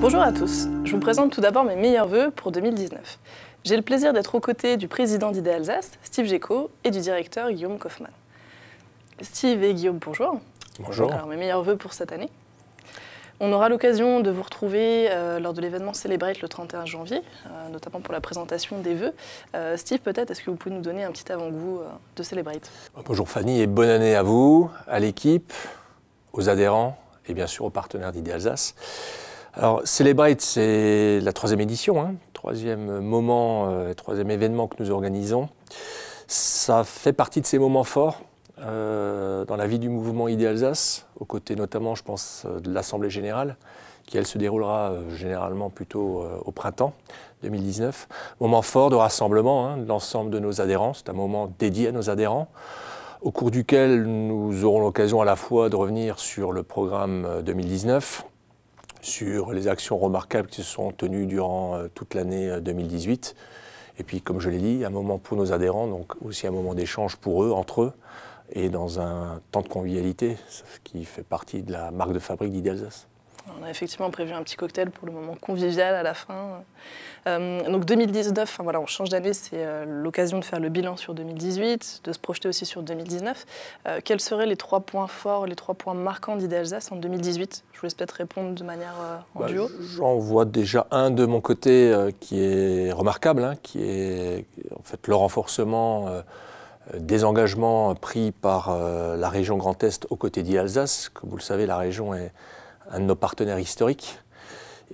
Bonjour à tous, je vous présente tout d'abord mes meilleurs vœux pour 2019. J'ai le plaisir d'être aux côtés du président d'IDEALSACE, Steve Géco, et du directeur Guillaume Kaufmann. Steve et Guillaume, bonjour. Bonjour. Alors mes meilleurs vœux pour cette année. On aura l'occasion de vous retrouver lors de l'événement Celebrate le 31 janvier, notamment pour la présentation des vœux. Steve, peut-être, est-ce que vous pouvez nous donner un petit avant-goût de Celebrate? Bonjour Fanny et bonne année à vous, à l'équipe, aux adhérents et bien sûr aux partenaires d'IDEALSACE. Alors Celebrate, c'est la 3e édition, troisième moment, troisième événement que nous organisons. Ça fait partie de ces moments forts dans la vie du mouvement IDEALSACE, aux côtés notamment, je pense, de l'Assemblée Générale, qui elle se déroulera généralement plutôt au printemps 2019. Moment fort de rassemblement de l'ensemble de nos adhérents, c'est un moment dédié à nos adhérents, au cours duquel nous aurons l'occasion à la fois de revenir sur le programme 2019, sur les actions remarquables qui se sont tenues durant toute l'année 2018, et puis comme je l'ai dit, un moment pour nos adhérents, donc aussi un moment d'échange pour eux, entre eux, et dans un temps de convivialité, ce qui fait partie de la marque de fabrique d'IDEALSACE. On a effectivement prévu un petit cocktail pour le moment convivial à la fin. Donc 2019, voilà, on change d'année, c'est l'occasion de faire le bilan sur 2018, de se projeter aussi sur 2019. Quels seraient les 3 points forts, les 3 points marquants d'IDEALSACE en 2018? Je vous laisse peut-être répondre de manière en duo. J'en vois déjà un de mon côté qui est remarquable, qui est en fait le renforcement des engagements pris par la région Grand Est aux côtés d'IDEALSACE. Comme vous le savez, la région est un de nos partenaires historiques.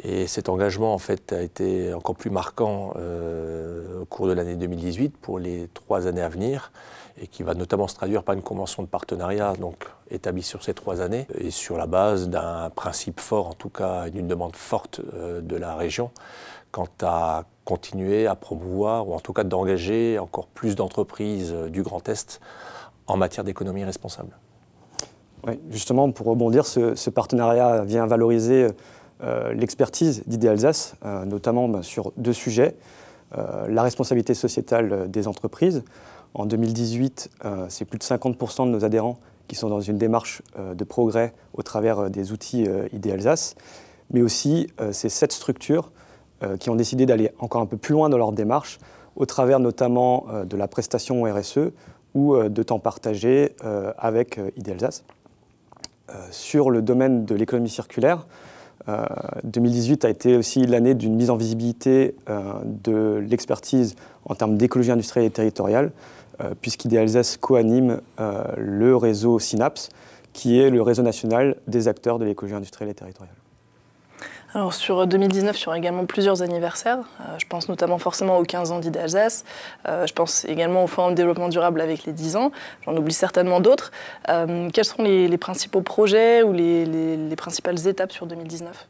Et cet engagement, en fait, a été encore plus marquant au cours de l'année 2018 pour les 3 années à venir, et qui va notamment se traduire par une convention de partenariat donc, établie sur ces 3 années, et sur la base d'un principe fort, en tout cas d'une demande forte de la région, quant à continuer à promouvoir, ou en tout cas d'engager encore plus d'entreprises du Grand Est en matière d'économie responsable. Oui, justement, pour rebondir, ce partenariat vient valoriser l'expertise d'IDEALSACE, notamment sur 2 sujets. La responsabilité sociétale des entreprises. En 2018, c'est plus de 50% de nos adhérents qui sont dans une démarche de progrès au travers des outils IDEALSACE, mais aussi ces 7 structures qui ont décidé d'aller encore un peu plus loin dans leur démarche, au travers notamment de la prestation RSE ou de temps partagé avec IDEALSACE. Sur le domaine de l'économie circulaire, 2018 a été aussi l'année d'une mise en visibilité de l'expertise en termes d'écologie industrielle et territoriale, puisqu'IDEALSACE co-anime le réseau Synapse, qui est le réseau national des acteurs de l'écologie industrielle et territoriale. Alors sur 2019, il y aura également plusieurs anniversaires. Je pense notamment forcément aux 15 ans d'IDEALSACE. Je pense également au Forum de développement durable avec les 10 ans. J'en oublie certainement d'autres. Quels seront les principaux projets ou les principales étapes sur 2019 ?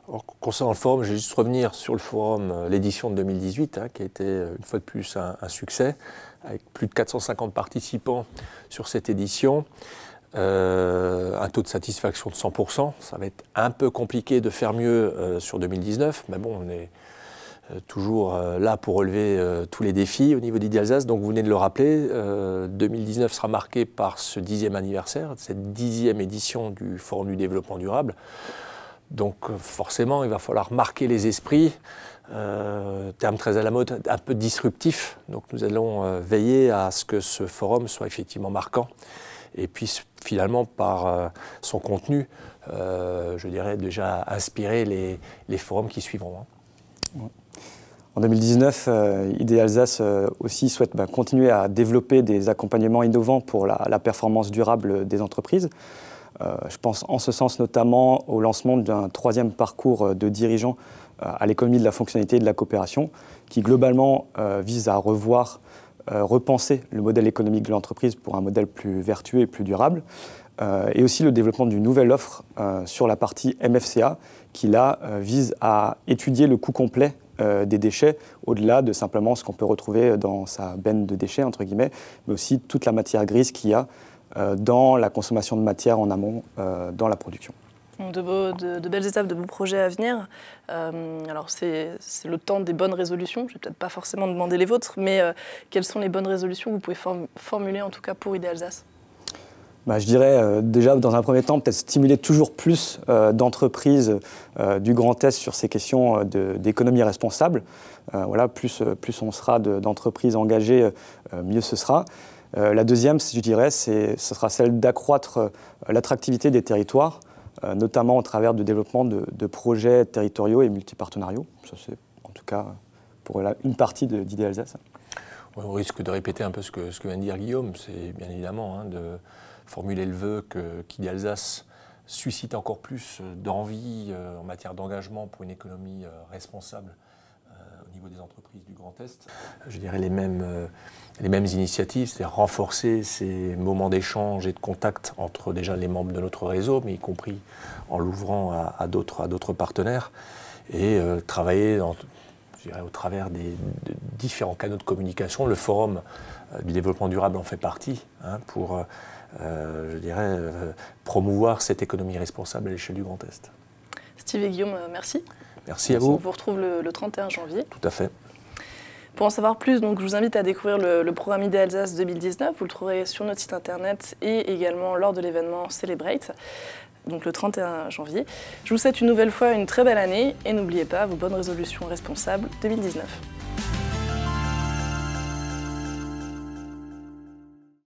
Alors, concernant le forum, je vais juste revenir sur le forum, l'édition de 2018, qui a été une fois de plus un succès, avec plus de 450 participants sur cette édition. Un taux de satisfaction de 100%. Ça va être un peu compliqué de faire mieux sur 2019, mais bon, on est toujours là pour relever tous les défis au niveau d'IDEALSACE. Donc vous venez de le rappeler, 2019 sera marqué par ce 10e anniversaire, cette 10e édition du Forum du développement durable. Donc forcément, il va falloir marquer les esprits, terme très à la mode, un peu disruptif. Donc nous allons veiller à ce que ce forum soit effectivement marquant et puisse finalement, par son contenu, je dirais déjà inspirer les forums qui suivront. En 2019, IDEALSACE aussi souhaite continuer à développer des accompagnements innovants pour la performance durable des entreprises. Je pense en ce sens notamment au lancement d'un 3e parcours de dirigeants à l'économie de la fonctionnalité et de la coopération, qui globalement vise à repenser le modèle économique de l'entreprise pour un modèle plus vertueux et plus durable, et aussi le développement d'une nouvelle offre sur la partie MFCA qui là vise à étudier le coût complet des déchets au-delà de simplement ce qu'on peut retrouver dans sa benne de déchets, entre guillemets, mais aussi toute la matière grise qu'il y a dans la consommation de matière en amont dans la production. Donc de belles étapes, de beaux projets à venir. Alors c'est le temps des bonnes résolutions. Je ne vais peut-être pas forcément demander les vôtres, mais quelles sont les bonnes résolutions que vous pouvez formuler en tout cas pour IDEALSACE ? Je dirais déjà dans un premier temps peut-être stimuler toujours plus d'entreprises du Grand Est sur ces questions d'économie responsable. Voilà, plus on sera d'entreprises engagées, mieux ce sera. La deuxième, je dirais, ce sera celle d'accroître l'attractivité des territoires, notamment au travers du développement de projets territoriaux et multipartenariaux. Ça, c'est en tout cas pour une partie d'Idée Alsace. On risque de répéter un peu ce que vient de dire Guillaume. C'est bien évidemment de formuler le vœu qu'Idée Alsace suscite encore plus d'envie en matière d'engagement pour une économie responsable au niveau des entreprises du Grand Est. Je dirais les mêmes initiatives, c'est-à-dire renforcer ces moments d'échange et de contact entre déjà les membres de notre réseau, mais y compris en l'ouvrant à d'autres partenaires, et travailler au travers de différents canaux de communication. Le forum du développement durable en fait partie, pour promouvoir cette économie responsable à l'échelle du Grand Est. Steve et Guillaume, merci. Merci à vous. On vous retrouve le 31 janvier. Tout à fait. Pour en savoir plus, donc, je vous invite à découvrir le programme Idée Alsace 2019. Vous le trouverez sur notre site internet et également lors de l'événement Celebrate, donc le 31 janvier. Je vous souhaite une nouvelle fois une très belle année et n'oubliez pas vos bonnes résolutions responsables 2019.